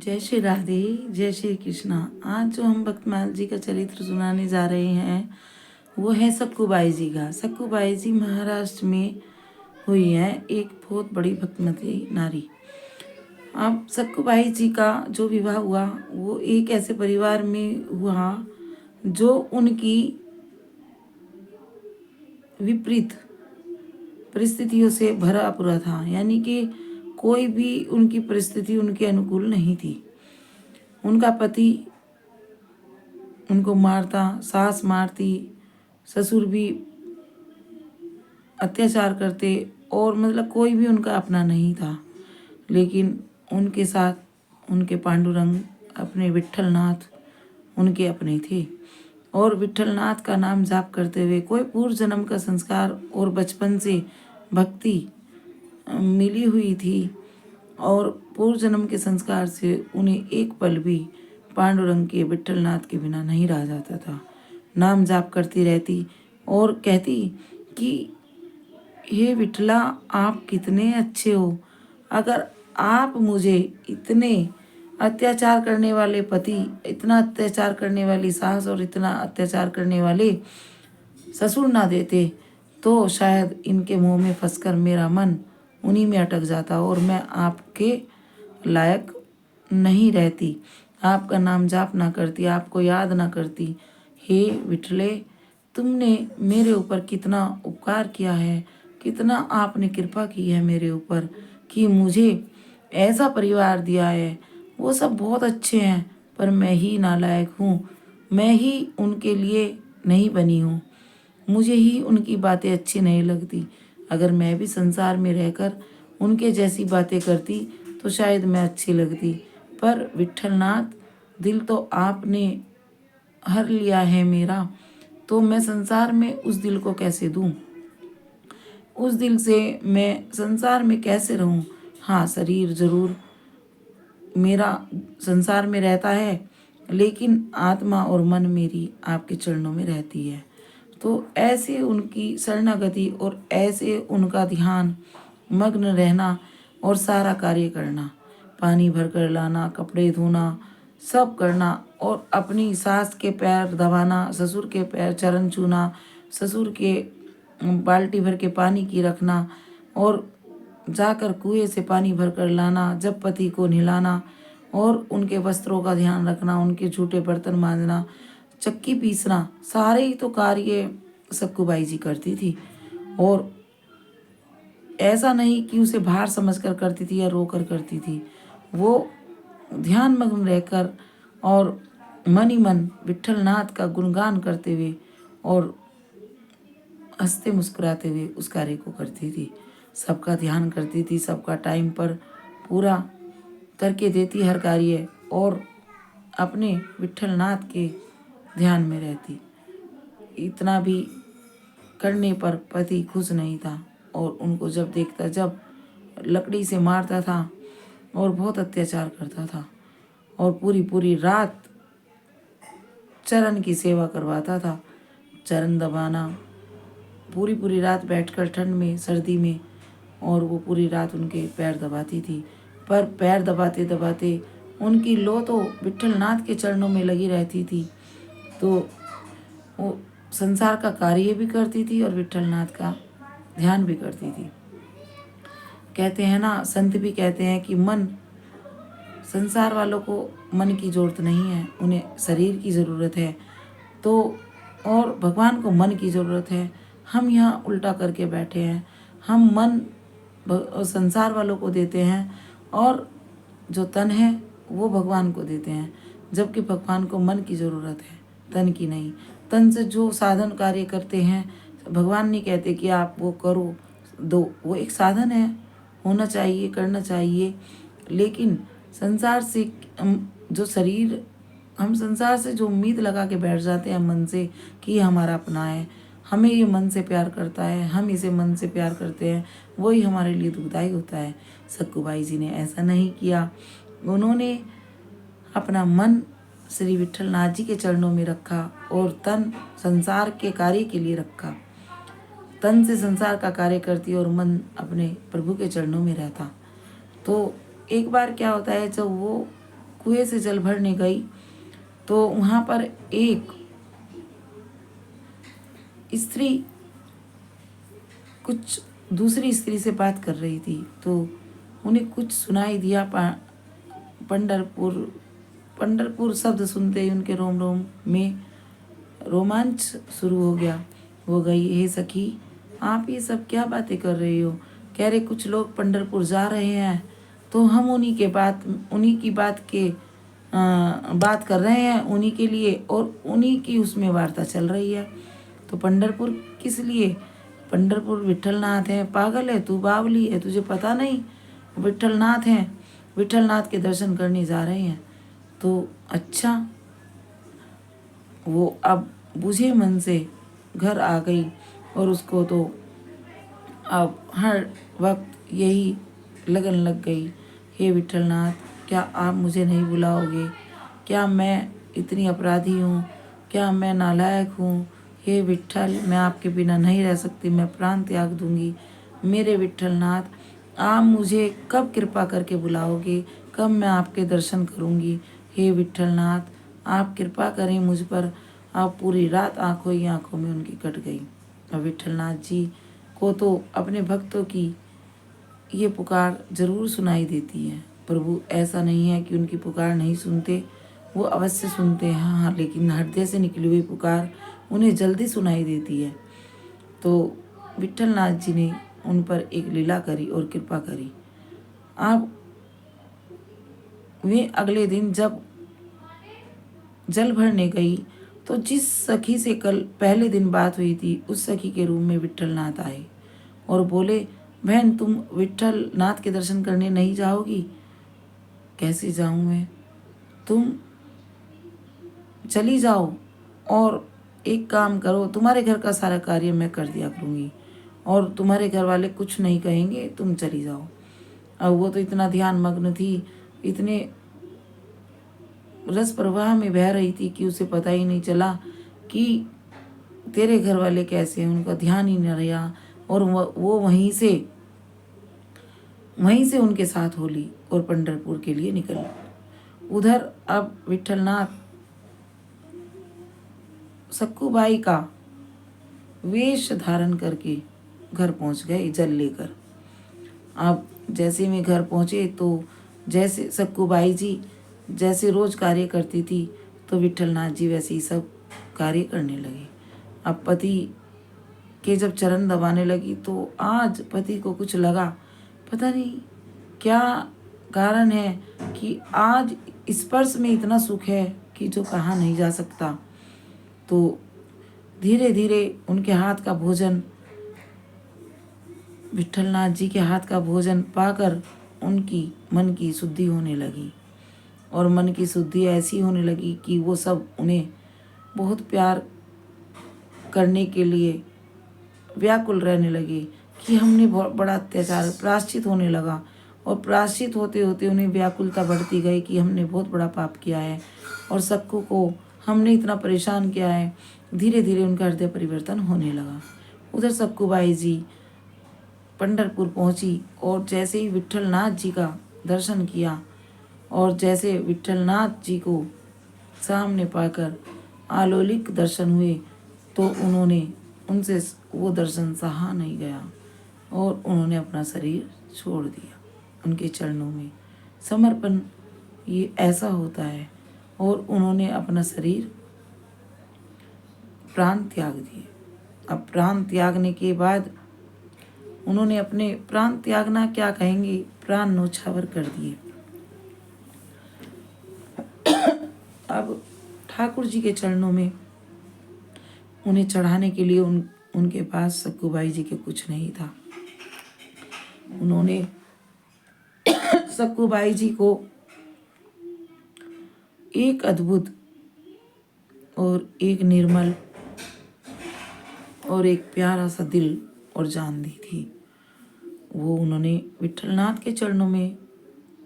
जय श्री राधे, जय श्री कृष्णा। आज जो हम भक्तमाल जी का चरित्र सुनाने जा रहे हैं वो है सक्कूबाई जी का। सक्कूबाई जी महाराष्ट्र में हुई है, एक बहुत बड़ी भक्तिमती नारी। अब सक्कूबाई जी का जो विवाह हुआ वो एक ऐसे परिवार में हुआ जो उनकी विपरीत परिस्थितियों से भरा पूरा था, यानी कि कोई भी उनकी परिस्थिति उनके अनुकूल नहीं थी। उनका पति उनको मारता, सास मारती, ससुर भी अत्याचार करते और मतलब कोई भी उनका अपना नहीं था। लेकिन उनके साथ उनके पांडुरंग अपने विट्ठलनाथ उनके अपने थे और विट्ठलनाथ का नाम जाप करते हुए कोई पूर्व जन्म का संस्कार और बचपन से भक्ति मिली हुई थी और पूर्व जन्म के संस्कार से उन्हें एक पल भी पांडुरंग के विट्ठलनाथ के बिना नहीं रहा जाता था। नाम जाप करती रहती और कहती कि हे विठला, आप कितने अच्छे हो। अगर आप मुझे इतने अत्याचार करने वाले पति, इतना अत्याचार करने वाली सास और इतना अत्याचार करने वाले ससुर ना देते तो शायद इनके मुंह में फंसकर मेरा मन उन्हीं में अटक जाता और मैं आपके लायक नहीं रहती, आपका नाम जाप ना करती, आपको याद ना करती। हे विठले, तुमने मेरे ऊपर कितना उपकार किया है, कितना आपने कृपा की है मेरे ऊपर कि मुझे ऐसा परिवार दिया है। वो सब बहुत अच्छे हैं पर मैं ही नालायक हूँ, मैं ही उनके लिए नहीं बनी हूँ, मुझे ही उनकी बातें अच्छी नहीं लगती। अगर मैं भी संसार में रहकर उनके जैसी बातें करती तो शायद मैं अच्छी लगती, पर विट्ठलनाथ, दिल तो आपने हर लिया है मेरा, तो मैं संसार में उस दिल को कैसे दूं, उस दिल से मैं संसार में कैसे रहूं। हाँ, शरीर जरूर मेरा संसार में रहता है लेकिन आत्मा और मन मेरी आपके चरणों में रहती है। तो ऐसे उनकी शरणागति और ऐसे उनका ध्यान मग्न रहना और सारा कार्य करना, पानी भर कर लाना, कपड़े धोना, सब करना और अपनी सास के पैर दबाना, ससुर के पैर चरण छूना, ससुर के बाल्टी भर के पानी की रखना और जाकर कुएं से पानी भर कर लाना, जब पति को नहलाना और उनके वस्त्रों का ध्यान रखना, उनके झूठे बर्तन मांजना, चक्की पीसना, सारे ही तो कार्य सक्कूबाई जी करती थी। और ऐसा नहीं कि उसे भार समझकर करती थी या रोकर करती थी, वो ध्यान मग्न रहकर और मन ही मन विट्ठलनाथ का गुणगान करते हुए और हंसते मुस्कुराते हुए उस कार्य को करती थी। सबका ध्यान करती थी, सबका टाइम पर पूरा करके देती हर कार्य और अपने विट्ठलनाथ के ध्यान में रहती। इतना भी करने पर पति खुश नहीं था और उनको जब देखता, जब लकड़ी से मारता था और बहुत अत्याचार करता था और पूरी पूरी रात चरण की सेवा करवाता था, चरण दबाना, पूरी पूरी रात बैठकर ठंड में सर्दी में, और वो पूरी रात उनके पैर दबाती थी। पर पैर दबाते दबाते उनकी लो तो विट्ठलनाथ के चरणों में लगी रहती थी, तो वो संसार का कार्य भी करती थी और विट्ठलनाथ का ध्यान भी करती थी। कहते हैं ना, संत भी कहते हैं कि मन, संसार वालों को मन की जरूरत नहीं है, उन्हें शरीर की ज़रूरत है, तो और भगवान को मन की ज़रूरत है। हम यहाँ उल्टा करके बैठे हैं, हम मन संसार वालों को देते हैं और जो तन है वो भगवान को देते हैं, जबकि भगवान को मन की ज़रूरत है, तन की नहीं। तन से जो साधन कार्य करते हैं, भगवान नहीं कहते कि आप वो करो दो, वो एक साधन है, होना चाहिए, करना चाहिए। लेकिन संसार से जो शरीर, हम संसार से जो उम्मीद लगा के बैठ जाते हैं मन से कि ये हमारा अपना है, हमें ये मन से प्यार करता है, हम इसे मन से प्यार करते हैं, वही हमारे लिए दुखदाई होता है। सक्कूबाई जी ने ऐसा नहीं किया, उन्होंने अपना मन श्री विट्ठलनाथ जी के चरणों में रखा और तन संसार के कार्य के लिए रखा। तन से संसार का कार्य करती और मन अपने प्रभु के चरणों में रहता। तो एक बार क्या होता है, जब वो कुएं से जल भरने गई तो वहाँ पर एक स्त्री कुछ दूसरी स्त्री से बात कर रही थी। तो उन्हें कुछ सुनाई दिया। पंढरपुर पंढरपुर शब्द सुनते ही उनके रोम रोम में रोमांच शुरू हो गया। वो गई, हे सखी, आप ये सब क्या बातें कर रही हो? कह रहे कुछ लोग पंढरपुर जा रहे हैं, तो हम उन्हीं की बात कर रहे हैं, उन्हीं के लिए, और उन्हीं की उसमें वार्ता चल रही है। तो पंढरपुर किस लिए? पंढरपुर विठलनाथ है। पागल है तू, बावली है, तुझे पता नहीं? विठलनाथ हैं, विठलनाथ के दर्शन करने जा रहे हैं। तो अच्छा, वो अब बुझे मन से घर आ गई और उसको तो अब हर वक्त यही लगन लग गई, हे विठलनाथ, क्या आप मुझे नहीं बुलाओगे? क्या मैं इतनी अपराधी हूँ? क्या मैं नालायक हूँ? हे विठल, मैं आपके बिना नहीं रह सकती, मैं प्राण त्याग दूंगी। मेरे विठलनाथ, आप मुझे कब कृपा करके बुलाओगे? कब मैं आपके दर्शन करूंगी? हे विठलनाथ, आप कृपा करें मुझ पर। आप पूरी रात आंखों ही आंखों में उनकी कट गई। और विठलनाथ जी को तो अपने भक्तों की ये पुकार जरूर सुनाई देती है। प्रभु ऐसा नहीं है कि उनकी पुकार नहीं सुनते, वो अवश्य सुनते हैं। हाँ, लेकिन हृदय से निकली हुई पुकार उन्हें जल्दी सुनाई देती है। तो विठलनाथ जी ने उन पर एक लीला करी और कृपा करी। अब वे अगले दिन जब जल भरने गई तो जिस सखी से कल पहले दिन बात हुई थी, उस सखी के रूम में विठलनाथ आए और बोले, बहन, तुम विठलनाथ के दर्शन करने नहीं जाओगी? कैसे जाऊं मैं? तुम चली जाओ और एक काम करो, तुम्हारे घर का सारा कार्य मैं कर दिया करूंगी और तुम्हारे घर वाले कुछ नहीं कहेंगे, तुम चली जाओ। अब वो तो इतना ध्यान मग्न थी, इतने रस प्रवाह में बह रही थी कि उसे पता ही नहीं चला कि तेरे घर वाले कैसे हैं, उनका ध्यान ही न रहा। और वो वहीं से उनके साथ हो ली और पंढरपुर के लिए निकल। उधर अब विठलनाथ सक्कूबाई का वेश धारण करके घर पहुंच गए जल लेकर। अब जैसे में घर पहुंचे तो जैसे सक्कूबाई जी जैसे रोज कार्य करती थी, तो विठलनाथ जी वैसे ही सब कार्य करने लगे। अब पति के जब चरण दबाने लगी तो आज पति को कुछ लगा, पता नहीं क्या कारण है कि आज स्पर्श में इतना सुख है कि जो कहा नहीं जा सकता। तो धीरे धीरे उनके हाथ का भोजन, विठलनाथ जी के हाथ का भोजन पाकर उनकी मन की शुद्धि होने लगी। और मन की शुद्धि ऐसी होने लगी कि वो सब उन्हें बहुत प्यार करने के लिए व्याकुल रहने लगे कि हमने बहुत बड़ा अत्याचार, प्रायश्चित होने लगा। और प्रायश्चित होते होते उन्हें व्याकुलता बढ़ती गई कि हमने बहुत बड़ा पाप किया है और सक्कू को हमने इतना परेशान किया है। धीरे धीरे उनका हृदय परिवर्तन होने लगा। उधर सक्कूबाई जी पंढरपुर पहुंची और जैसे ही विठलनाथ जी का दर्शन किया और जैसे विठलनाथ जी को सामने पाकर आलोलिक दर्शन हुए, तो उनसे वो दर्शन सहा नहीं गया और उन्होंने अपना शरीर छोड़ दिया। उनके चरणों में समर्पण ये ऐसा होता है। और उन्होंने अपना शरीर प्राण त्याग दिए। अब प्राण त्यागने के बाद उन्होंने अपने प्राण त्यागना क्या कहेंगे, प्राण न्योछावर कर दिए। अब ठाकुर जी के चरणों में उन्हें चढ़ाने के लिए उनके पास सक्कूबाई जी के कुछ नहीं था। उन्होंने सक्कूबाई जी को एक अद्भुत और एक निर्मल और एक प्यारा सा दिल और जान दी थी। वो उन्होंने विठलनाथ के चरणों में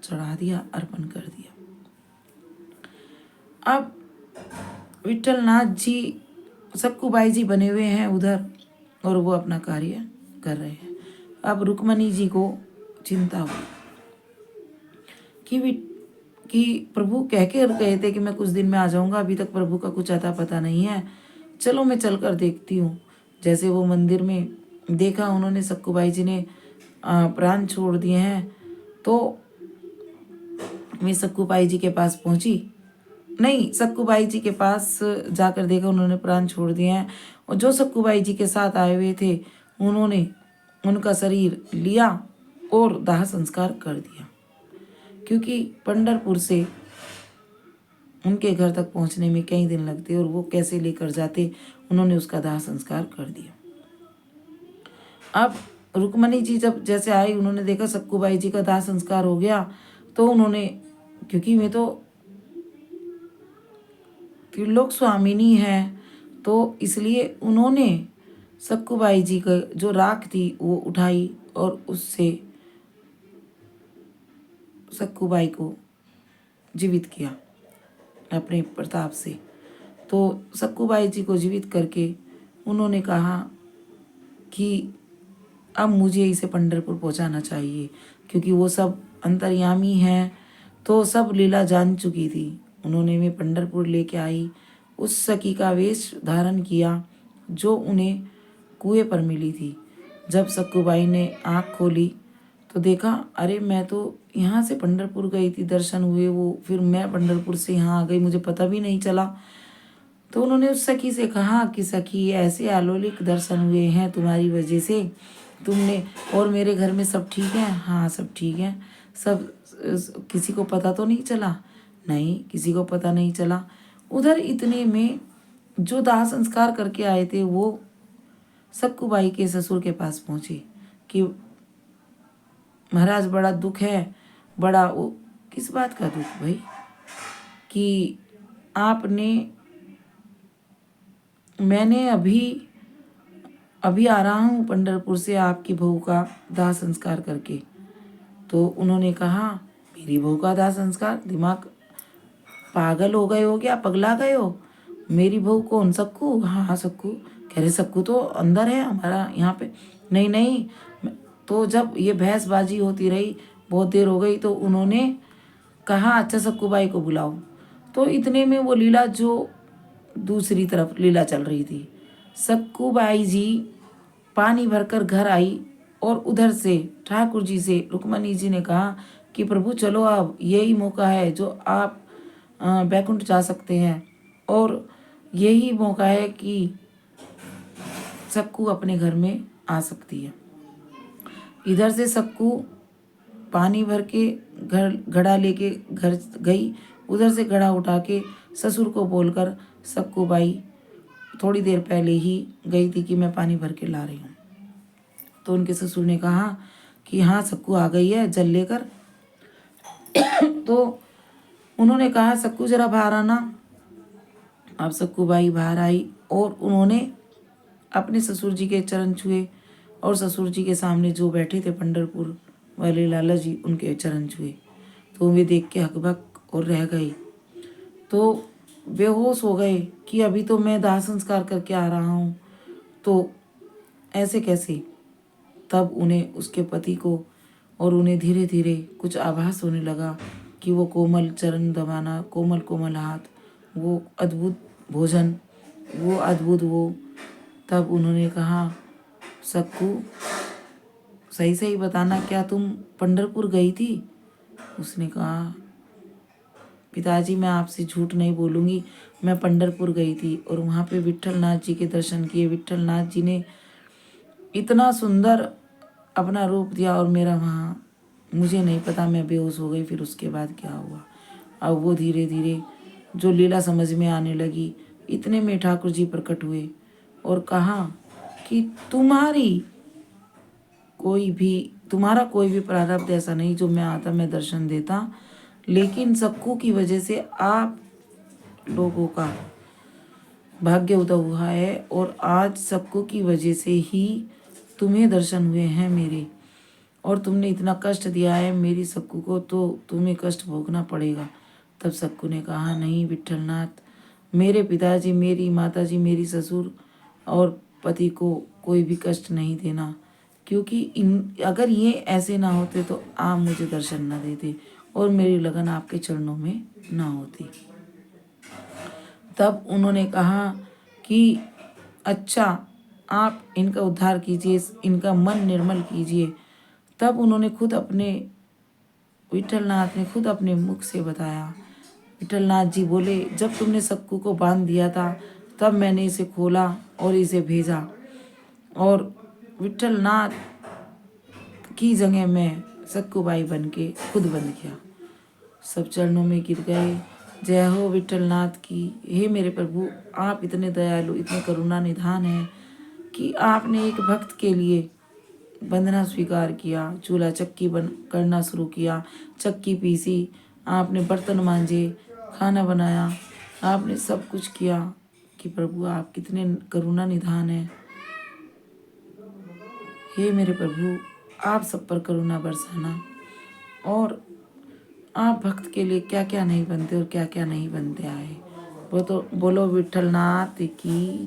चढ़ा दिया, अर्पण कर दिया। अब विठलनाथ जी सक्कूबाई जी बने हुए हैं उधर और वो अपना कार्य कर रहे हैं। अब रुक्मणी जी को चिंता हुई कि प्रभु कह के गए थे कि मैं कुछ दिन में आ जाऊंगा, अभी तक प्रभु का कुछ अता पता नहीं है, चलो मैं चल कर देखती हूँ। जैसे वो मंदिर में देखा उन्होंने सक्कूबाई जी ने प्राण छोड़ दिए हैं, तो मैं सक्कूबाई जी के पास पहुंची, नहीं सक्कूबाई जी के पास जाकर देखा उन्होंने प्राण छोड़ दिए हैं। और जो सक्कूबाई जी के साथ आए हुए थे उन्होंने उनका शरीर लिया और दाह संस्कार कर दिया, क्योंकि पंढरपुर से उनके घर तक पहुंचने में कई दिन लगते और वो कैसे लेकर जाते, उन्होंने उसका दाह संस्कार कर दिया। अब रुक्मणी जी जब जैसे आई, उन्होंने देखा सक्कूबाई जी का दाह संस्कार हो गया, तो उन्होंने, क्योंकि मैं तो त्रिलोक स्वामिनी है, तो इसलिए उन्होंने सक्कूबाई जी का जो राख थी वो उठाई और उससे सक्कूबाई को जीवित किया अपने प्रताप से। तो सक्कूबाई जी को जीवित करके उन्होंने कहा कि अब मुझे इसे पंढरपुर पहुंचाना चाहिए, क्योंकि वो सब अंतर्यामी हैं, तो सब लीला जान चुकी थी। उन्होंने मैं पंढरपुर लेके आई, उस सखी का वेश धारण किया जो उन्हें कुएं पर मिली थी। जब सक्कूबाई ने आँख खोली तो देखा, अरे मैं तो यहाँ से पंढरपुर गई थी, दर्शन हुए वो, फिर मैं पंढरपुर से यहाँ आ गई, मुझे पता भी नहीं चला। तो उन्होंने उस सखी से कहा कि सखी, ऐसे अलौकिक दर्शन हुए हैं तुम्हारी वजह से, तुमने, और मेरे घर में सब ठीक है? हाँ सब ठीक है। सब, किसी को पता तो नहीं चला? नहीं, किसी को पता नहीं चला। उधर इतने में जो दाह संस्कार करके आए थे वो सक्कूबाई के ससुर के पास पहुंचे कि महाराज बड़ा दुख है, बड़ा, वो किस बात का दुख भाई? कि मैंने अभी आ रहा हूँ पंढरपुर से आपकी बहू का दाह संस्कार करके। तो उन्होंने कहा, मेरी बहू का दाह संस्कार? दिमाग पागल हो गए हो क्या, पगला गए हो? मेरी बहू कौन? सक्कू? हाँ सक्कू। कह रहे सक्कू तो अंदर है हमारा यहाँ पे। नहीं नहीं। तो जब ये बहसबाजी होती रही, बहुत देर हो गई, तो उन्होंने कहा अच्छा सक्कूबाई को बुलाओ। तो इतने में वो लीला, जो दूसरी तरफ लीला चल रही थी, सक्कूबाई जी पानी भरकर घर आई और उधर से ठाकुर जी से रुक्मणी जी ने कहा कि प्रभु चलो, अब यही मौका है जो आप बैकुंठ जा सकते हैं, और यही मौका है कि सक्कू अपने घर में आ सकती है। इधर से सक्कू पानी भर के घड़ा लेके घर गई, उधर से घड़ा उठा के ससुर को बोलकर सक्कूबाई थोड़ी देर पहले ही गई थी कि मैं पानी भर के ला रही हूँ। तो उनके ससुर ने कहा कि हाँ सक्कू आ गई है जल लेकर। तो उन्होंने कहा सक्कू जरा बाहर आना। अब सक्कूबाई बाहर आई और उन्होंने अपने ससुर जी के चरण छुए, और ससुर जी के सामने जो बैठे थे पंढरपुर वाले लाला जी, उनके चरण छुए। तो वे देख के हकबक और रह गए, तो बेहोश हो गए कि अभी तो मैं दाह संस्कार करके आ रहा हूँ, तो ऐसे कैसे? तब उन्हें उसके पति को और उन्हें धीरे धीरे कुछ आभास होने लगा कि वो कोमल चरण दबाना, कोमल कोमल हाथ, वो अद्भुत भोजन, वो अद्भुत वो। तब उन्होंने कहा, सक्कू सही सही बताना, क्या तुम पंढरपुर गई थी? उसने कहा, पिताजी मैं आपसे झूठ नहीं बोलूँगी, मैं पंढरपुर गई थी और वहाँ पे विट्ठल नाथ जी के दर्शन किए। विट्ठल नाथ जी ने इतना सुंदर अपना रूप दिया और मेरा वहाँ, मुझे नहीं पता, मैं बेहोश हो गई। फिर उसके बाद क्या हुआ? अब वो धीरे धीरे जो लीला समझ में आने लगी, इतने में ठाकुर जी प्रकट हुए और कहा कि तुम्हारा कोई भी प्रारब्ध ऐसा नहीं जो मैं आता मैं दर्शन देता, लेकिन सक्कू की वजह से आप लोगों का भाग्य उदय हुआ है, और आज सक्कू की वजह से ही तुम्हें दर्शन हुए हैं मेरे, और तुमने इतना कष्ट दिया है मेरी सक्कू को, तो तुम्हें कष्ट भोगना पड़ेगा। तब सक्कू ने कहा, नहीं विट्ठलनाथ, मेरे पिताजी, मेरी माताजी, मेरी ससुर और पति को कोई भी कष्ट नहीं देना, क्योंकि अगर ये ऐसे ना होते तो आप मुझे दर्शन ना देते, और मेरी लगन आपके चरणों में ना होती। तब उन्होंने कहा कि अच्छा, आप इनका उद्धार कीजिए, इनका मन निर्मल कीजिए। तब उन्होंने खुद अपने विठलनाथ ने खुद अपने मुख से बताया। विठलनाथ जी बोले, जब तुमने सक्कू को बांध दिया था तब मैंने इसे खोला और इसे भेजा, और विठलनाथ की जगह मैं सक्कूबाई बन के खुद बंध गया। सब चरणों में गिर गए। जय हो विठलनाथ की। हे मेरे प्रभु, आप इतने दयालु, इतने करुणा निधान हैं कि आपने एक भक्त के लिए बंधना स्वीकार किया, चूल्हा चक्की बन करना शुरू किया, चक्की पीसी, आपने बर्तन मांजे, खाना बनाया, आपने सब कुछ किया। कि प्रभु आप कितने करुणा निधान हैं। हे मेरे प्रभु, आप सब पर करुणा बरसाना, और आप भक्त के लिए क्या क्या नहीं बनते और क्या क्या नहीं बनते आए। वो तो बोलो विठलनाथ की।